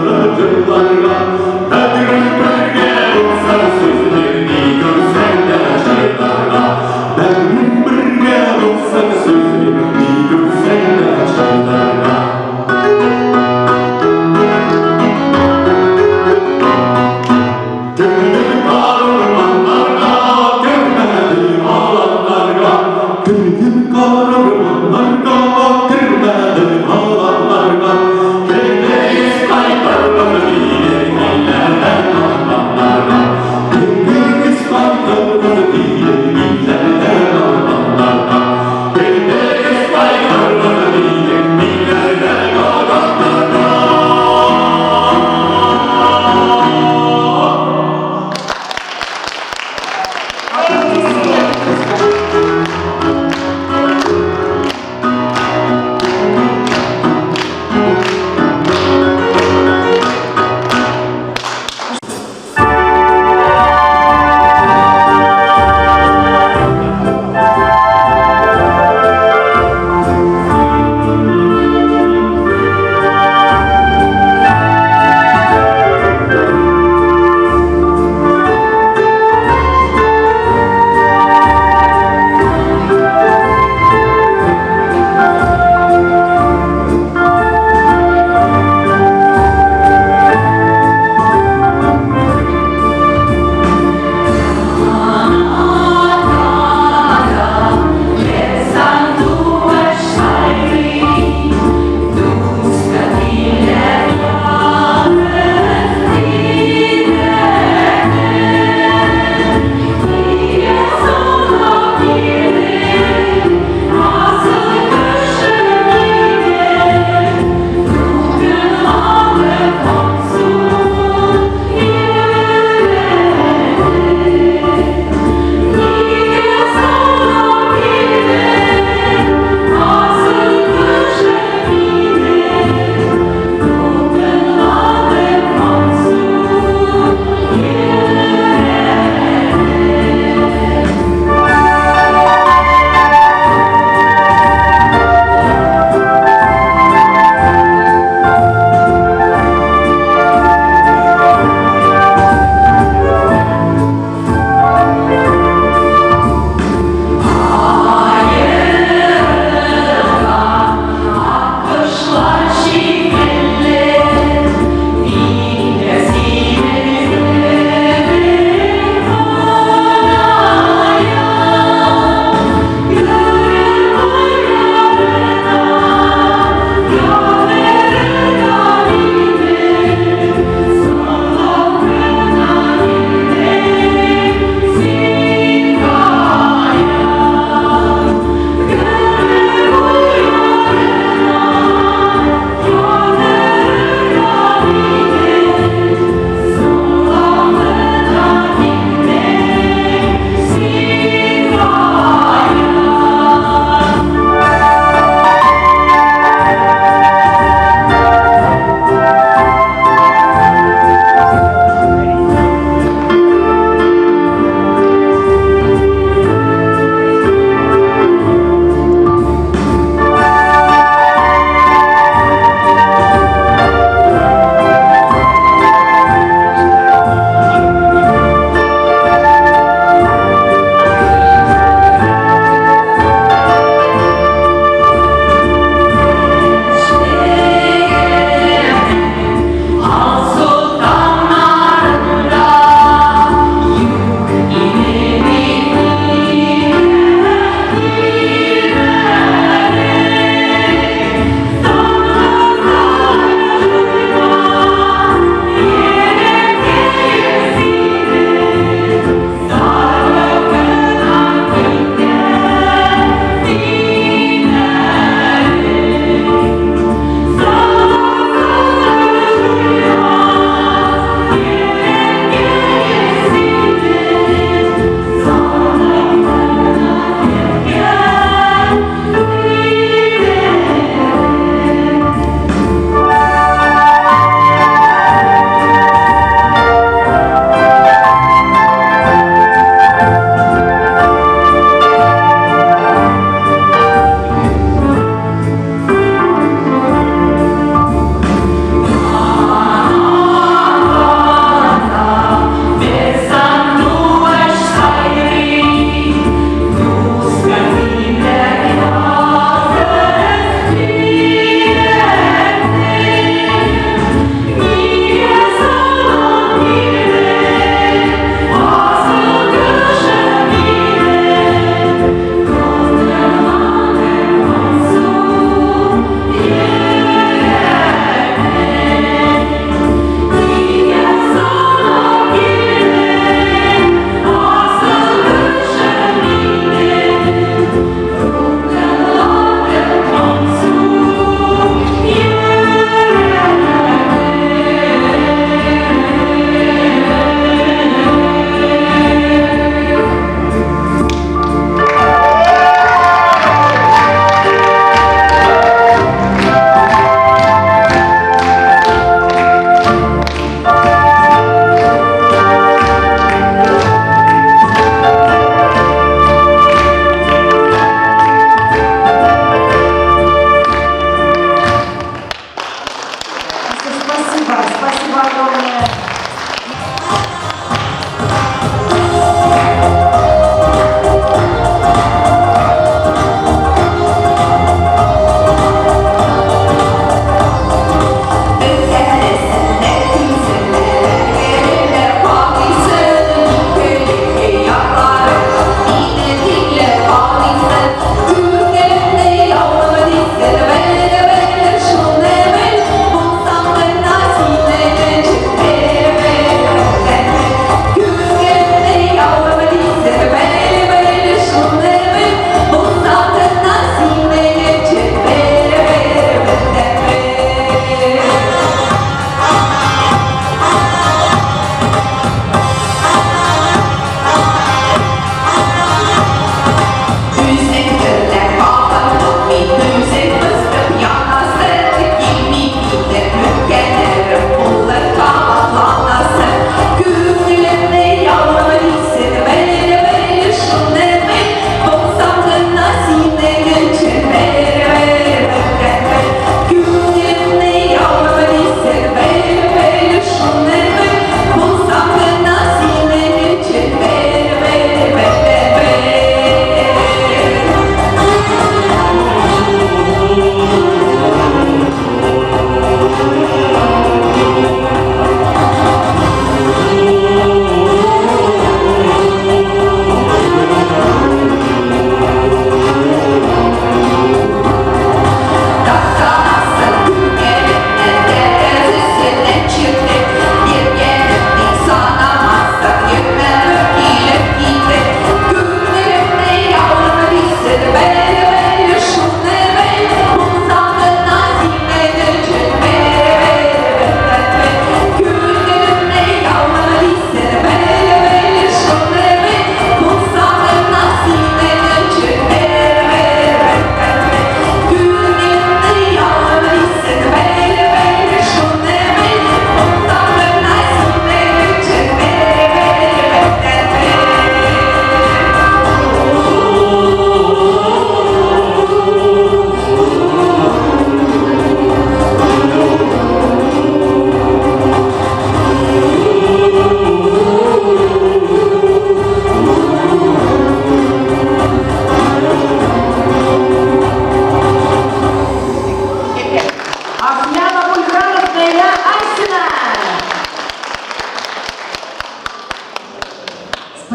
çağırlarga Benim birge olsa sözlerini görsen de çaylarga Benim birge olsa sözlerini görsen de çaylarga Gönlüm kar ormanlarga girmedim alanlarga Gönlüm kar ormanlarga girmedim alanlarga Gönlüm kaytarlar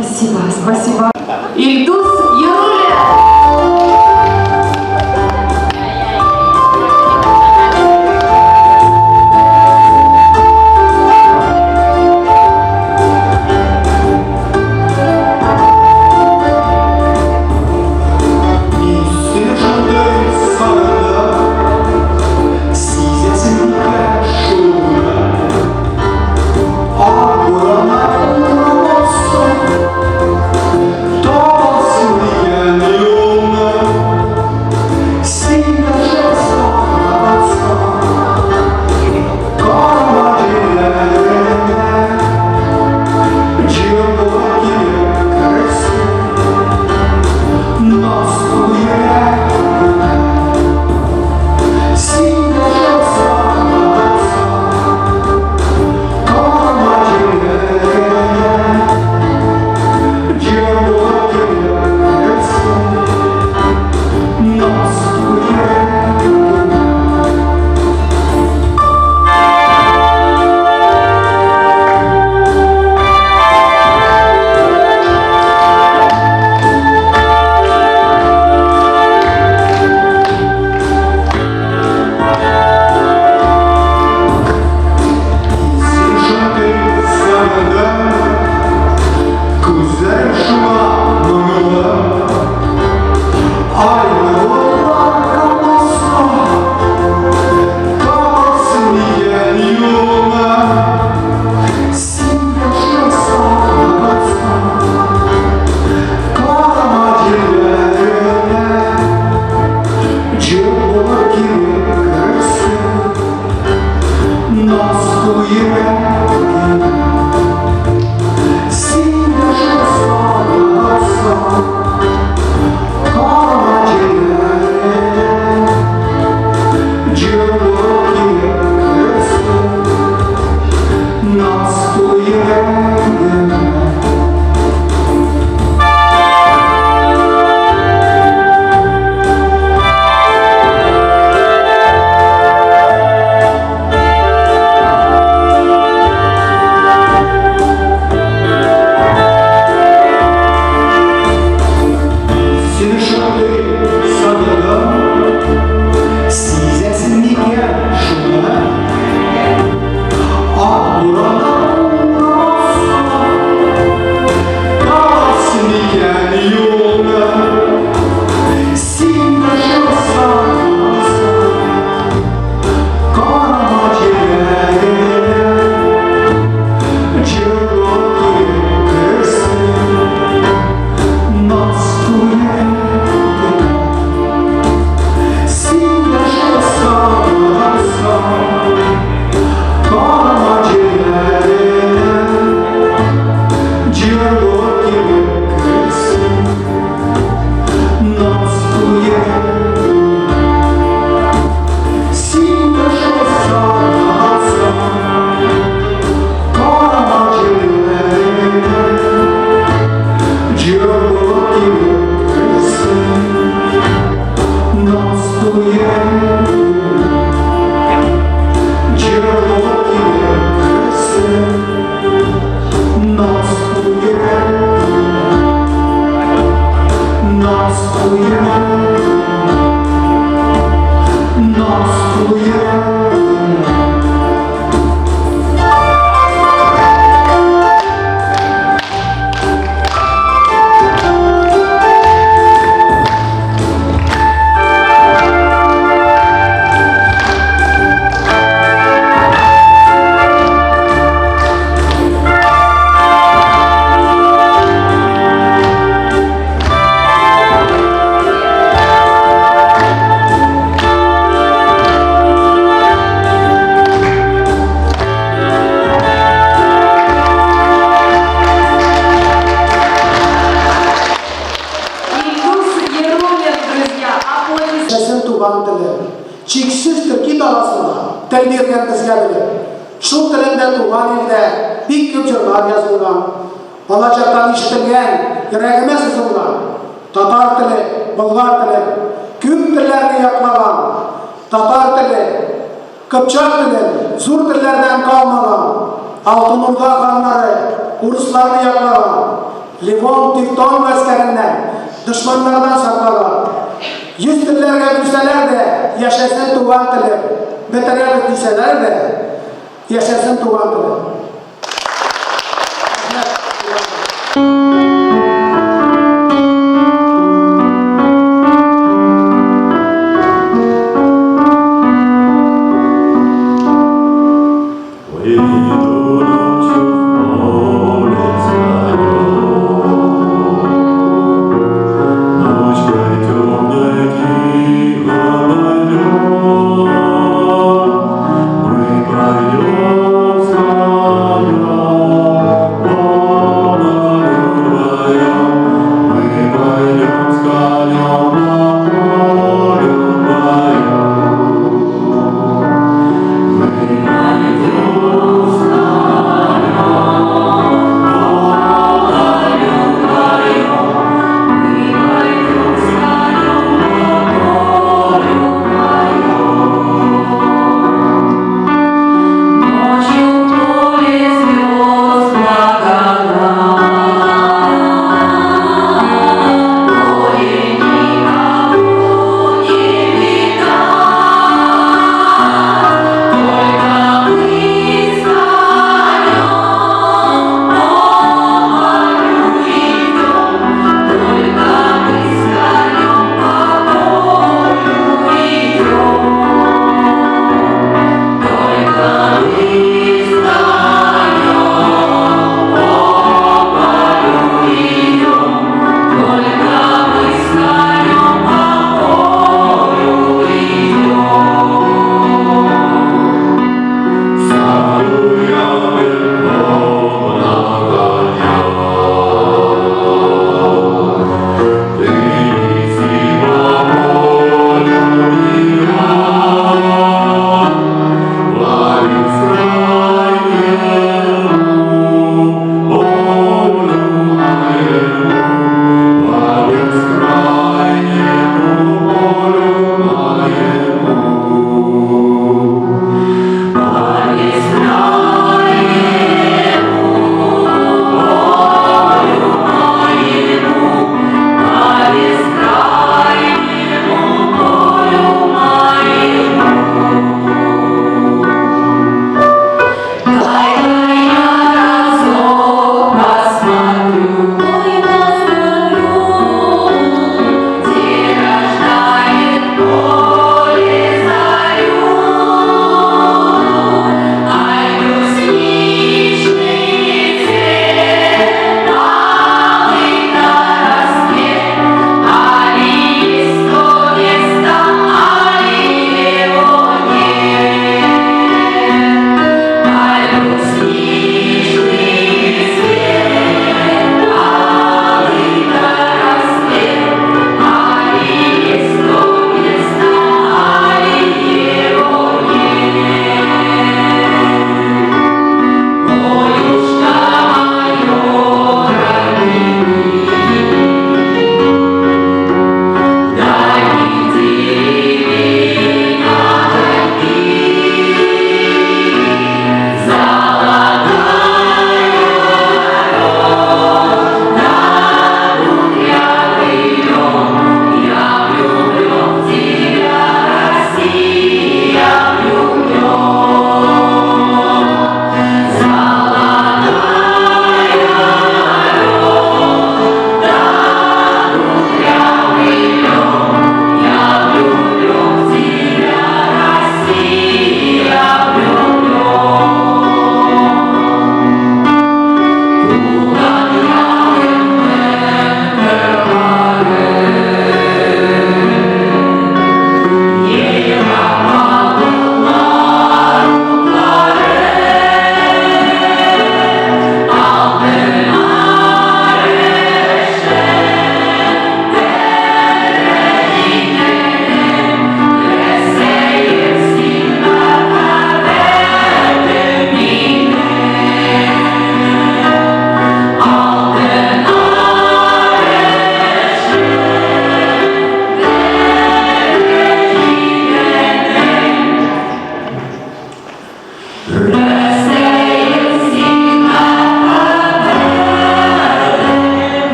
Спасибо, спасибо. Ильдус Яруля. Çiksiz Türkiye dalasında terbiyelerden ziyade şu tilinde tuğan ilde bir kültürler yazılgan, balacaktan işitilgen, yüreğime sızılgan, Tatar tili, Bulgar tili, Kürt tillerini yaklagan, Tatar tili, Kıpçak tili, Sur tillerden kalmagan, Altınurda kanları, Uruslarını yaklagan, Livon Tifton askerinden düşmanlardan sakladı. 100 dillerge bilseler de yaşasın tuğan dili. Beterek bilseler de yaşasın tuğan dili.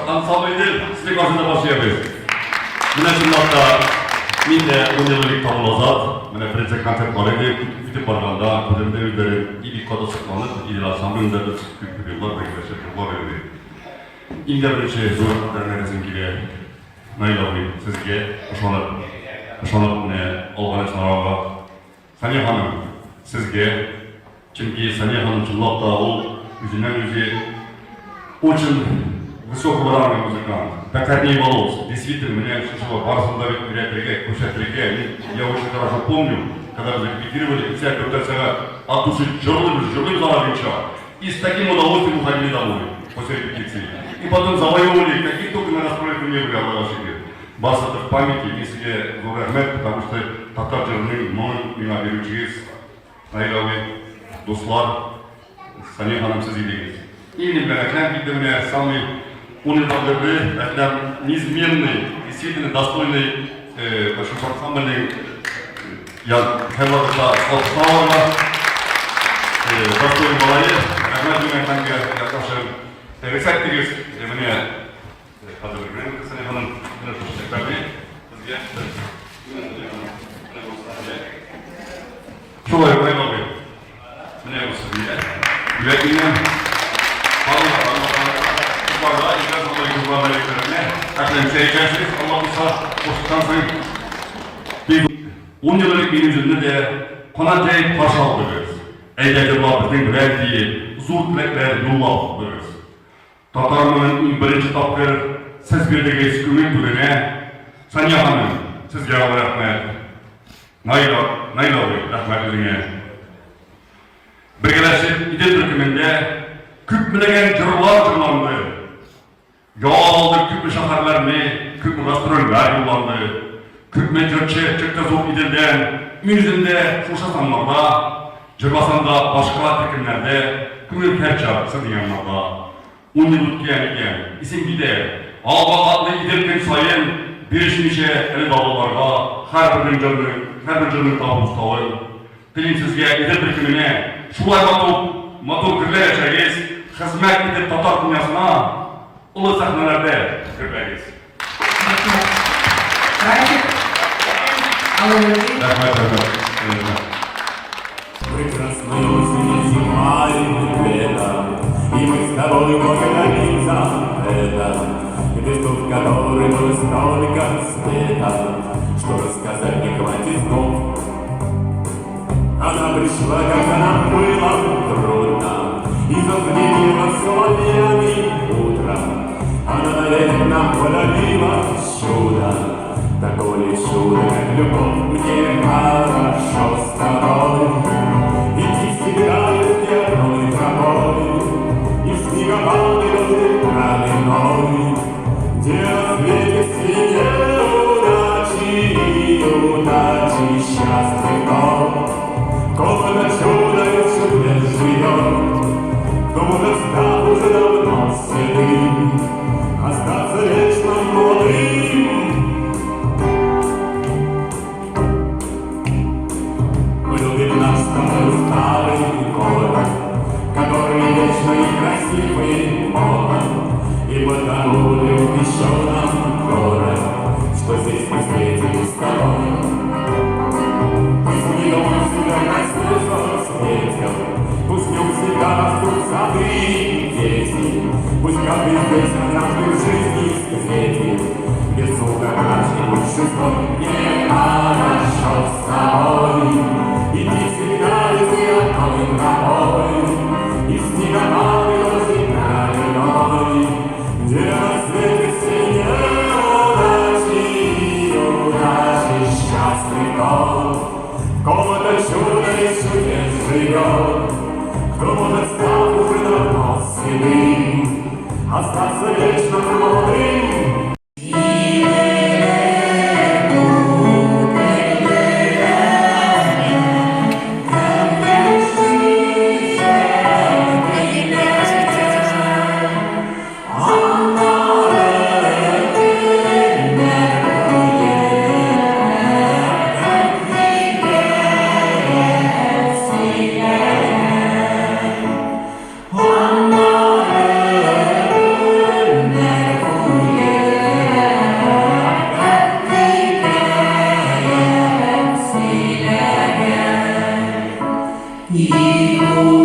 ансамбльдер сіздің қасында başlayabiliriz. Міне шындақта мен де өнерлік табылазат, міне бірінші концерт бар еді, күтіп барғанда, көремде өздері илік қада сұқланып, ел ансамбльдерді сұқып көргендер, біргелесе тұрғар еді. Енді бірінші зор қадірнересін келе, Найлауи сізге ұшанып міне алған сарауға. Сәния ханым, сізге, чүнки Сәния ханым шындақта ол өзінен өзі очень высокоуровневый музыкант. Докорней волос. Действительно, меня шишова барсында көшетілге. Я очень хорошо помню, когда мы репетировали, и вся репетиция от души жерлым зала венча. И с таким удовольствием уходили домой после репетиции. И потом завоевывали, какие только на настроек не были, Аллах себе. Бас это в памяти, если вовремя, потому что татар жерлым, но меня беручиз, Найлауи, Дуслар, Сәния ханым сіз едіңіз. Именно Әкләм Биддерме самый универсальный, Әкләм неизменный, действительно достойный ансамбльный Хайларда Славова, достойный балайы. Әкләм Әкләмге yaklaşık рецептігіз міне қазір білген Сәния ханым Şolay Nайлауи. Mine bu seviye. Yüreğinden Allah İlgaz Allah'ı yıllarına eklerine Әкләм seyirceksiniz. Allah olsa koştuktan sonra biz 10 yıllık benim yüzümde de konak jayıp parça alып береміз. Әйдәдірлар біздің рәмдейі, зор тілектер yollап береміз. Татарымның бірінші тапқыр сіз бердігі көмек түріне Сәния ханым, сізге рахмет. Найлауи, рахмет өзіңе. Біргелесіп, идет түркіменде күп білеген жырлар жырланды. Ялды күпі шахарларыны, күпі гастрольлар жырланды. Күпмен жырчы, чыкты зор иделден, мүйізінде шушасанларда, жырласанда башқа түркімлерде, күңіл кәрчап сыдыянларда. 10 yıl ötken, isim bide, alba adlı idelken sayın, birişmişe eli dağlılarga, her bir cırnın tabi ustalı. Dilim sizge idel birikimine, şulay matur kirleyeceğiz, hizmet edip Tatar dünyasına, ulu sahnelerde kirleyiz. Прекрасную осень зимой лето, и мы с тобой поговорим за это. Листу, в который было столько света, что рассказать не хватит слов. Она пришла, когда нам было трудно, и зазвенела соловьями утром. Она навек нам подарила чудо, такое чудо, как любовь. Мне хорошо с тобой, идти всегда везде одной тропой, и снегопады лёжи травяной, где на свете синие удачи счастный дом. Кого-то чудо еще здесь живет, кто может стать уже давно седым, остаться вечно молодым. Мы любим наш старый город, который вечно и красивый молод, и потому любим еще нам город, что здесь мы встретились с тобой. Пусть не дома всегда красиво светил, пусть в нем всегда растут сады и дети, пусть каждый здесь однажды в жизни встретит, без звука нашей большинства. Мне хорошо с тобой, иди всегда везде одной тропой, и снегопады лёжи травяной, где на свете синие удачи счастный дом. Кого-то чудо еще здесь живет, кто может стать уже давно седым, остаться вечно молодым. и